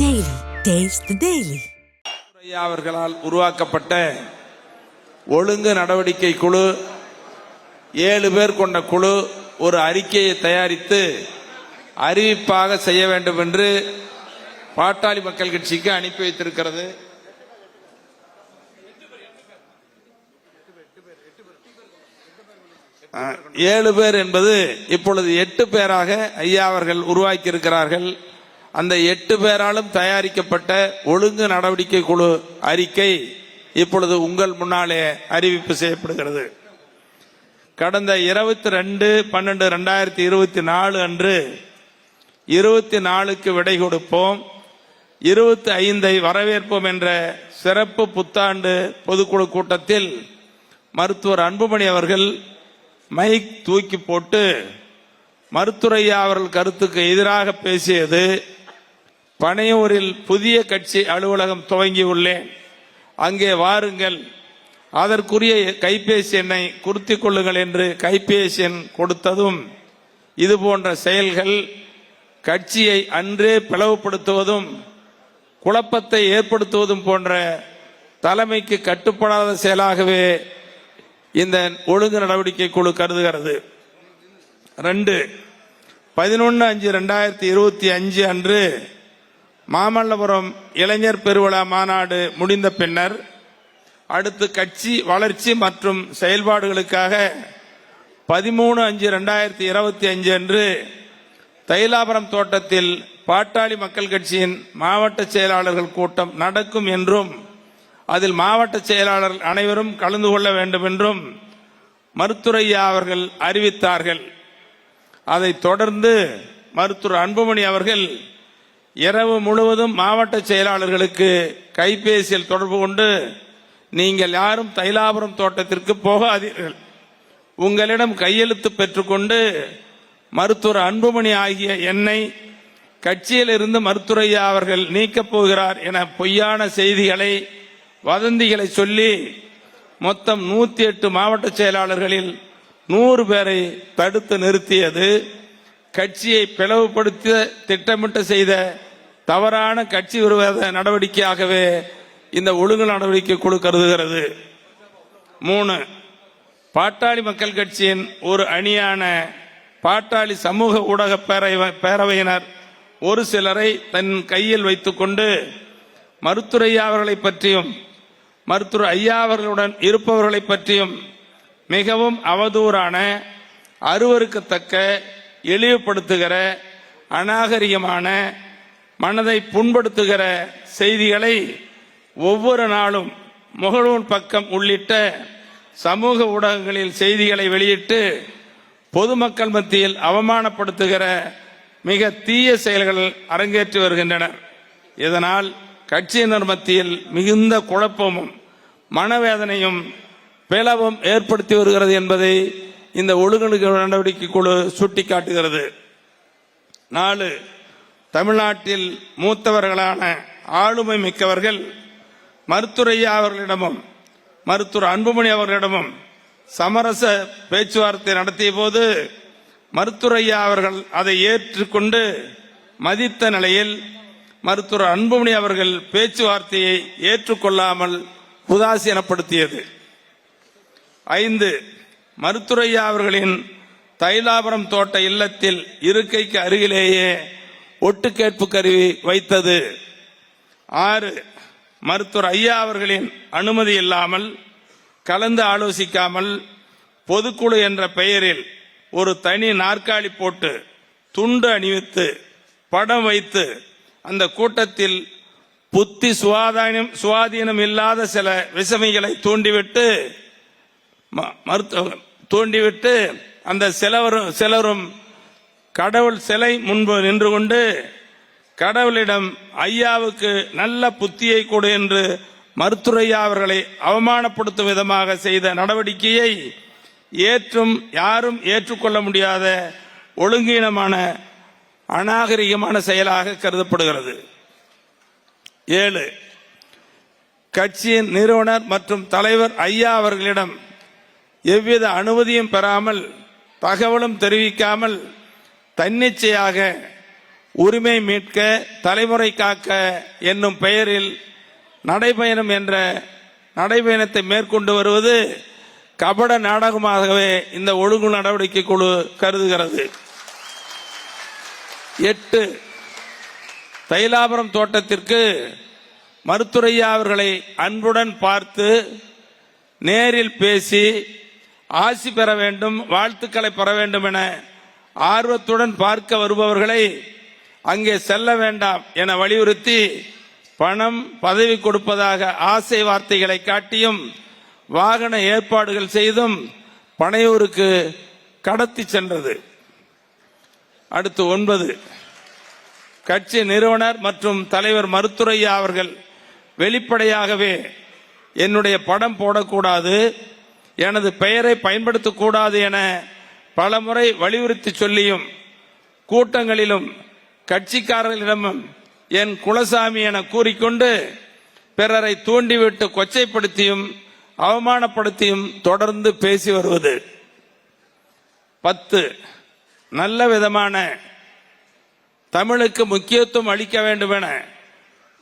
Daily. Taste the Daily. அவர்களால் உருவாக்கப்பட்ட ஒழுங்கு நடவடிக்கை குழு 7 பேர் கொண்ட குழு ஒரு அறிக்கையை தயாரித்து அறிவிப்பாக செய்ய வேண்டும் என்று பாட்டாளி மக்கள் கட்சிக்கு அனுப்பி வைத்திருக்கிறது. ஏழு பேர் என்பது இப்பொழுது 8 பேராக ஐயா அவர்கள் உருவாக்கி இருக்கிறார்கள். அந்த 8 பேராலும் தயாரிக்கப்பட்ட ஒழுங்கு நடவடிக்கை குழு அறிக்கை இப்பொழுது உங்கள் முன்னாலே அறிவிப்பு செய்யப்படுகிறது. கடந்த 22/12/2024 அன்று 24க்கு விடை கொடுப்போம், 25ஐ வரவேற்போம் என்ற சிறப்பு புத்தாண்டு பொதுக்குழு கூட்டத்தில் மருத்துவர் அன்புமணி அவர்கள் மைக் தூக்கி போட்டு மருத்துவர் ஐயா அவர்கள் கருத்துக்கு எதிராக பேசியது. பனையூரில் புதிய கட்சி அலுவலகம் துவங்கியுள்ளேன், அங்கே வாருங்கள், அதற்குரிய கைபேசி எண்ணை குறித்துக் கொள்ளுங்கள் என்று கைபேசி எண் கொடுத்ததும், இது போன்ற செயல்கள் கட்சியை அன்றே பிளவுபடுத்துவதும் குழப்பத்தை ஏற்படுத்துவதும் போன்ற தலைமைக்கு கட்டுப்படாத செயலாகவே இந்த ஒழுங்கு நடவடிக்கை குழு கருதுகிறது. 11/5/2025 அன்று மாமல்லபுரம் இளைஞர் பெருவிழா மாநாடு முடிந்த பின்னர் அடுத்து கட்சி வளர்ச்சி மற்றும் செயல்பாடுகளுக்காக 13/5/2025 அன்று தைலாபுரம் தோட்டத்தில் பாட்டாளி மக்கள் கட்சியின் மாவட்ட செயலாளர்கள் கூட்டம் நடக்கும் என்றும் அதில் மாவட்ட செயலாளர்கள் அனைவரும் கலந்து கொள்ள வேண்டும் என்றும் மருத்துவர் ஐயா அவர்கள் அறிவித்தார்கள். அதைத் தொடர்ந்து மருத்துவர் அன்புமணி அவர்கள் இரவு முழுவதும் மாவட்ட செயலாளர்களுக்கு கைபேசியில் தொடர்பு கொண்டு, நீங்கள் யாரும் தைலாபுரம் தோட்டத்திற்கு போகாதீர்கள், உங்களிடம் கையெழுத்து பெற்றுக்கொண்டு மருத்துவர் அன்புமணி ஆகிய என்னை கட்சியில் இருந்து மருத்துவர் ஐயா அவர்கள் நீக்கப் போகிறார் என பொய்யான செய்திகளை வதந்திகளை சொல்லி மொத்தம் 108 மாவட்ட செயலாளர்களில் 100 பேரை தடுத்து நிறுத்தியது கட்சியை பிளவுபடுத்த திட்டமிட்டு செய்த தவறான கட்சி விரோத நடவடிக்கையாகவே இந்த ஒழுங்கு நடவடிக்கை குழு கருதுகிறது. 3. பாட்டாளி மக்கள் கட்சியின் ஒரு அணியான பாட்டாளி சமூக ஊடக பேரவையினர் ஒரு சிலரை தன் கையில் வைத்துக் கொண்டு மருத்துவர் ஐயா அவர்களை பற்றியும் மருத்துவர் ஐயா அவர்களுடன் இருப்பவர்களை பற்றியும் மிகவும் அவதூறான, அருவருக்கத்தக்க, இழிவுபடுத்துகிற, அநாகரிகமான, மனதை புண்படுத்துகிற செய்திகளை ஒவ்வொரு நாளும் முகநூல் பக்கம் உள்ளிட்ட சமூக ஊடகங்களில் செய்திகளை வெளியிட்டு பொதுமக்கள் மத்தியில் அவமானப்படுத்துகிற மிக தீய செயல்கள் அரங்கேற்றி வருகின்றனர். இதனால் கட்சியினர் மத்தியில் மிகுந்த குழப்பமும் மனவேதனையும் பிளவும் ஏற்படுத்தி வருகிறது என்பதை இந்த ஒழுங்கு நடவடிக்கை குழு சுட்டிக்காட்டுகிறது. 4. தமிழ்நாட்டில் மூத்தவர்களான ஆளுமை மிக்கவர்கள் மருத்துவர் ஐயா அவர்களிடமும் மருத்துவர் அன்புமணி அவர்களிடமும் சமரச பேச்சுவார்த்தை நடத்திய போது மருத்துவர் ஐயா அவர்கள் அதை ஏற்றுக்கொண்டு மதித்த நிலையில் மருத்துவர் அன்புமணி அவர்கள் பேச்சுவார்த்தையை ஏற்றுக்கொள்ளாமல் உதாசீனப்படுத்தியது. 5. மருத்துவர் ஐயா அவர்களின் தைலாபுரம் தோட்ட இல்லத்தில் இருக்கைக்கு அருகிலேயே ஒட்டு கேட்பு கருவி வைத்தது. 6. மருத்துவர் ஐயா அவர்களின் அனுமதி இல்லாமல், கலந்து ஆலோசிக்காமல் பொதுக்குழு என்ற பெயரில் ஒரு தனி நாற்காலி போட்டு துண்டு அணிவித்து படம் வைத்து அந்த கூட்டத்தில் புத்தி சுவாதீனம் இல்லாத சில விஷமிகளை தூண்டிவிட்டு அந்த சிலரும் கடவுள் சிலை முன்பு நின்று கொண்டு கடவுளிடம் ஐயாவுக்கு நல்ல புத்தியை கொடு என்று மருத்துவர் ஐயா அவர்களை அவமானப்படுத்தும் விதமாக செய்த நடவடிக்கையை யாரும் ஏற்றுக்கொள்ள முடியாத ஒழுங்கீனமான அநாகரிகமான செயலாக கருதப்படுகிறது. 7. கட்சியின் நிறுவனர் மற்றும் தலைவர் ஐயா அவர்களிடம் எவ்வித அனுமதியும் பெறாமல், தகவலும் தெரிவிக்காமல் தன்னிச்சையாக உரிமை மீட்க தலைமுறை காக்க என்னும் பெயரில் நடைபயணம் என்ற நடைபயணத்தை மேற்கொண்டு வருவது கபட நாடகமாகவே இந்த ஒழுங்கு நடவடிக்கை குழு கருதுகிறது. 8 தைலாபுரம் தோட்டத்திற்கு மருத்துரையா அவர்களை அன்புடன் பார்த்து நேரில் பேசி ஆசி பெற வேண்டும், வாழ்த்துக்களை பெற வேண்டும் என ஆர்வத்துடன் பார்க்க வருபவர்களை அங்கே செல்ல வேண்டாம் என வலியுறுத்தி பணம் பதவி கொடுப்பதாக ஆசை வார்த்தைகளை காட்டியும் வாகன ஏற்பாடுகள் செய்தும் பனையூருக்கு கடத்தி சென்றது. அடுத்து 9 கட்சி நிறுவனர் மற்றும் தலைவர் மருத்துரையா அவர்கள் வெளிப்படையாகவே என்னுடைய படம் போடக்கூடாது, எனது பெயரை பயன்படுத்தக்கூடாது என பலமுறை வலியுறுத்தி சொல்லியும் கூட்டங்களிலும் கட்சிக்காரர்களிடமும் என் குலசாமி என கூறிக்கொண்டு பிறரை தூண்டிவிட்டு கொச்சைப்படுத்தியும் அவமானப்படுத்தியும் தொடர்ந்து பேசி வருவது. 10 நல்ல விதமான தமிழுக்கு முக்கியத்துவம் அளிக்க வேண்டும் என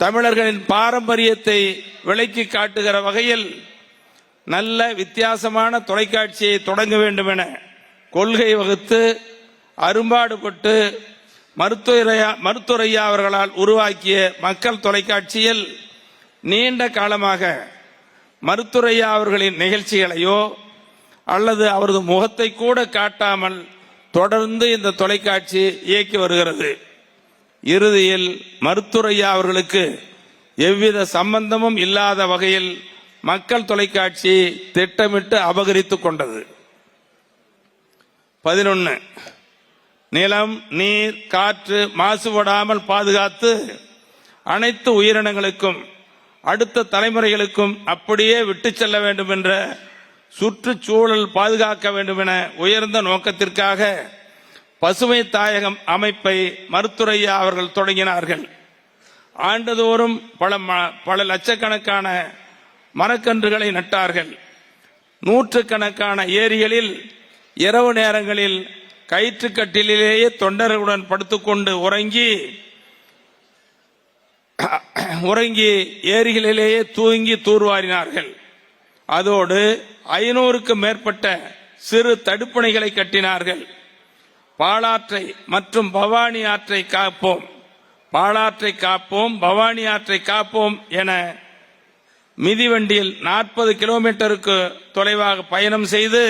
தமிழர்களின் பாரம்பரியத்தை விளக்கி காட்டுகிற வகையில் நல்ல வித்தியாசமான தொலைக்காட்சியை தொடங்க வேண்டும் என கொள்கை வகுத்து அரும்பாடுபட்டு மருத்துரையா அவர்களால் உருவாக்கிய மக்கள் தொலைக்காட்சியில் நீண்ட காலமாக மருத்துரையா அவர்களின் நிகழ்ச்சிகளையோ அல்லது அவரது முகத்தை கூட காட்டாமல் தொடர்ந்து இந்த தொலைக்காட்சி இயக்கி வருகிறது. இறுதியில் மருத்துரையா அவர்களுக்கு எவ்வித சம்பந்தமும் இல்லாத வகையில் மக்கள் தொலைக்காட்சி திட்டமிட்டு அபகரித்துக் கொண்டது. 11 நிலம், நீர், காற்று மாசுபடாமல் பாதுகாத்து அனைத்து உயிரினங்களுக்கும் அடுத்த தலைமுறைகளுக்கும் அப்படியே விட்டு செல்ல வேண்டும் என்ற சுற்றுச்சூழல் பாதுகாக்க வேண்டும் என உயர்ந்த நோக்கத்திற்காக பசுமை தாயகம் அமைப்பை மருத்துரையா அவர்கள் தொடங்கினார்கள். ஆண்டுதோறும் பல லட்சக்கணக்கான மரக்கன்றுகளை நட்டார்கள். நூற்றுக்கணக்கான ஏரிகளில் இரவு நேரங்களில் கயிற்றுக்கட்டிலேயே தொண்டர்களுடன் படுத்துக்கொண்டு உறங்கி ஏரிகளிலேயே தூங்கி தூர்வாரினார்கள். அதோடு 500க்கும் மேற்பட்ட சிறு தடுப்பணைகளை கட்டினார்கள். பாலாற்றை மற்றும் பவானி ஆற்றை காப்போம், பாலாற்றை காப்போம், பவானி ஆற்றை காப்போம் என மிதிவண்டியில் 40 கிலோமீட்டருக்கு தொலைவாக பயணம் செய்து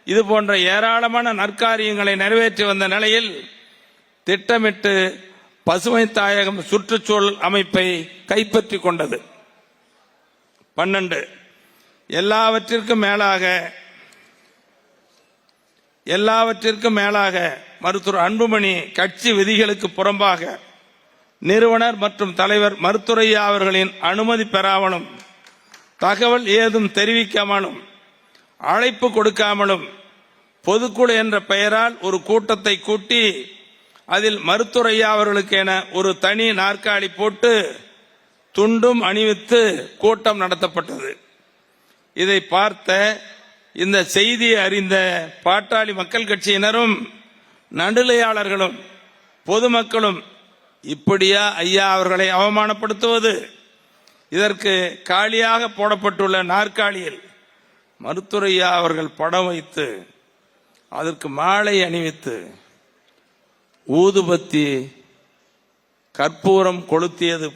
இது போன்ற ஏராளமான நற்காரியங்களை நிறைவேற்றி வந்த நிலையில் திட்டமிட்டு பசுமை தாயகம் சுற்றுச்சூழல் அமைப்பை கைப்பற்றி கொண்டது. 12 எல்லாவற்றிற்கும் மேலாக மருத்துவர் அன்புமணி கட்சி விதிகளுக்கு புறம்பாக நிறுவனர் மற்றும் தலைவர் மருத்துரையா அவர்களின் அனுமதி பெறாமலும் தகவல் ஏதும் தெரிவிக்காமலும் அழைப்பு கொடுக்காமலும் பொதுக்குழு என்ற பெயரால் ஒரு கூட்டத்தை கூட்டி அதில் மருத்துரையா அவர்களுக்கு என ஒரு தனி நாற்காலி போட்டு துண்டும் அணிவித்து கூட்டம் நடத்தப்பட்டது. இதை பார்த்த இந்த செய்தியை அறிந்த பாட்டாளி மக்கள் கட்சியினரும் நடுநிலையாளர்களும் பொதுமக்களும் இப்படியா ஐயா அவர்களை அவமானப்படுத்துவது, இதற்கு காலியாக போடப்பட்டுள்ள நாற்காலியில் மருத்துரையா அவர்கள் படம் வைத்து அதற்கு மாலை அணிவித்து ஊதுபத்தி கற்பூரம் கொளுத்தியது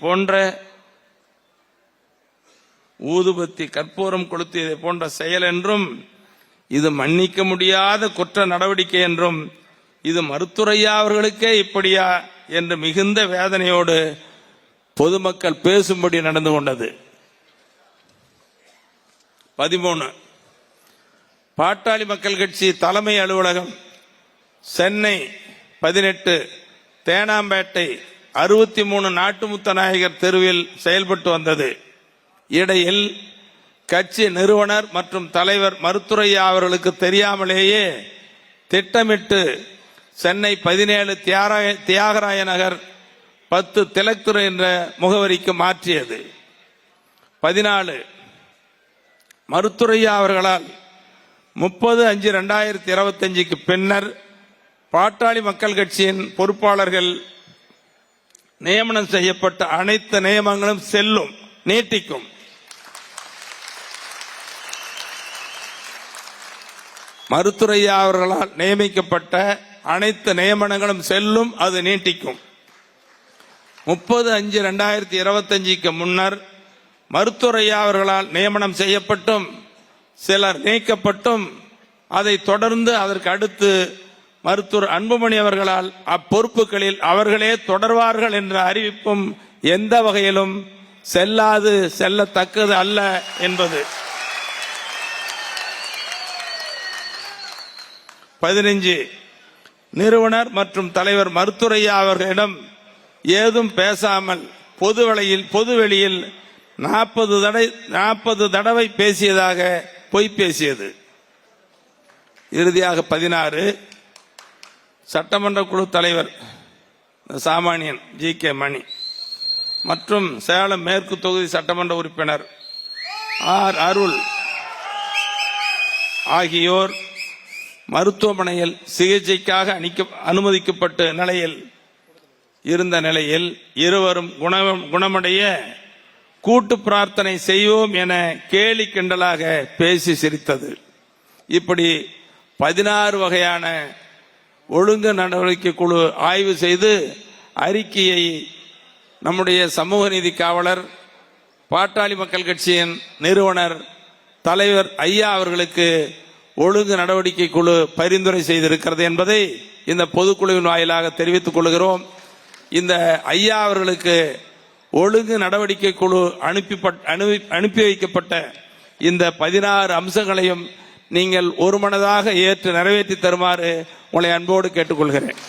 போன்ற செயல் என்றும் இது மன்னிக்க முடியாத குற்ற நடவடிக்கை என்றும் இது மருத்துரையா அவர்களுக்கே இப்படியா என்று மிகுந்த வேதனையோடு பொதுமக்கள் பேசும்படி நடந்து கொண்டது. 13 பாட்டாளி மக்கள் கட்சி தலைமை அலுவலகம் சென்னை 18 தேனாம்பேட்டை 63 நாட்டுமுத்த நாயகர் தெருவில் செயல்பட்டு வந்தது. இடையில் கட்சி நிறுவனர் மற்றும் தலைவர் மருத்துரையா அவர்களுக்கு தெரியாமலேயே திட்டமிட்டு சென்னை 17 தியாகராய நகர் 10 திலக்துறை என்ற முகவரிக்கு மாற்றியது. 14 மருத்துரையா அவர்களால் 30/5/2025 பின்னர் பாட்டாளி மக்கள் கட்சியின் பொறுப்பாளர்கள் நியமனம் செய்யப்பட்ட அனைத்து நியமனங்களும் செல்லும், நீட்டிக்கும். மருத்துவர் ஐயா அவர்களால் நியமிக்கப்பட்ட அனைத்து நியமனங்களும் செல்லும், அது நீட்டிக்கும். 30/5/2025 முன்னர் மருத்துவர் ஐயா அவர்களால் நியமனம் செய்யப்பட்டும் சிலர் நீக்கப்பட்டும் அதை தொடர்ந்து அதற்கு அடுத்து மருத்துவர் அன்புமணி அவர்களால் அப்பொறுப்புகளில் அவர்களே தொடர்வார்கள் என்ற அறிவிப்பும் எந்த வகையிலும் செல்லாது, செல்லத்தக்கது அல்ல என்பது. 15 நிறுவனர் மற்றும் தலைவர் மருத்துவர் ஐயா அவர்களிடம் ஏதும் பேசாமல் பொதுவெளியில் 40 தடவை பேசியதாக பொய் பேசியது. இறுதியாக 16 சட்டமன்ற குழு தலைவர் சாமானியன் GK மணி மற்றும் சேலம் மேற்கு தொகுதி சட்டமன்ற உறுப்பினர் அருள் ஆகியோர் மருத்துவமனையில் சிகிச்சைக்காக அனுமதிக்கப்பட்ட நிலையில் இருவரும் குணமடைய கூட்டு பிரார்த்தனை செய்வோம் என கேலி கிண்டலாக பேசி சிரித்தது. இப்படி 16 வகையான ஒழுங்கு நடவடிக்கை குழு ஆய்வு செய்து அறிக்கையை நம்முடைய சமூக நீதி காவலர் பாட்டாளி மக்கள் கட்சியின் நிறுவனர் தலைவர் ஐயா அவர்களுக்கு ஒழுங்கு நடவடிக்கை குழு பரிந்துரை செய்திருக்கிறது என்பதை இந்த பொதுக்குழுவின் வாயிலாக தெரிவித்துக் கொள்கிறோம். இந்த ஐயா அவர்களுக்கு ஒழுங்கு நடவடிக்கை குழு அனுப்பி வைக்கப்பட்ட இந்த 16 அம்சங்களையும் நீங்கள் ஒருமனதாக ஏற்று நிறைவேற்றி தருமாறு உங்களை அன்போடு கேட்டுக்கொள்கிறேன்.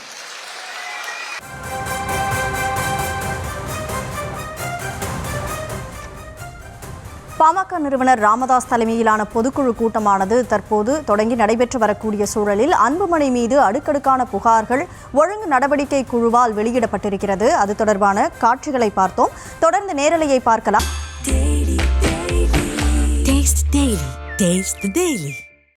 பாமக நிறுவனர் ராமதாஸ் தலைமையிலான பொதுக்குழு கூட்டமானது தற்போது தொடங்கி நடைபெற்று வரக்கூடிய சூழலில் அன்புமணி மீது அடுக்கடுக்கான புகார்கள் ஒழுங்கு நடவடிக்கை குழுவால் வெளியிடப்பட்டிருக்கிறது. அது தொடர்பான காட்சிகளை பார்த்தோம். தொடர்ந்து நேரலையை பார்க்கலாம். Taste the Daily.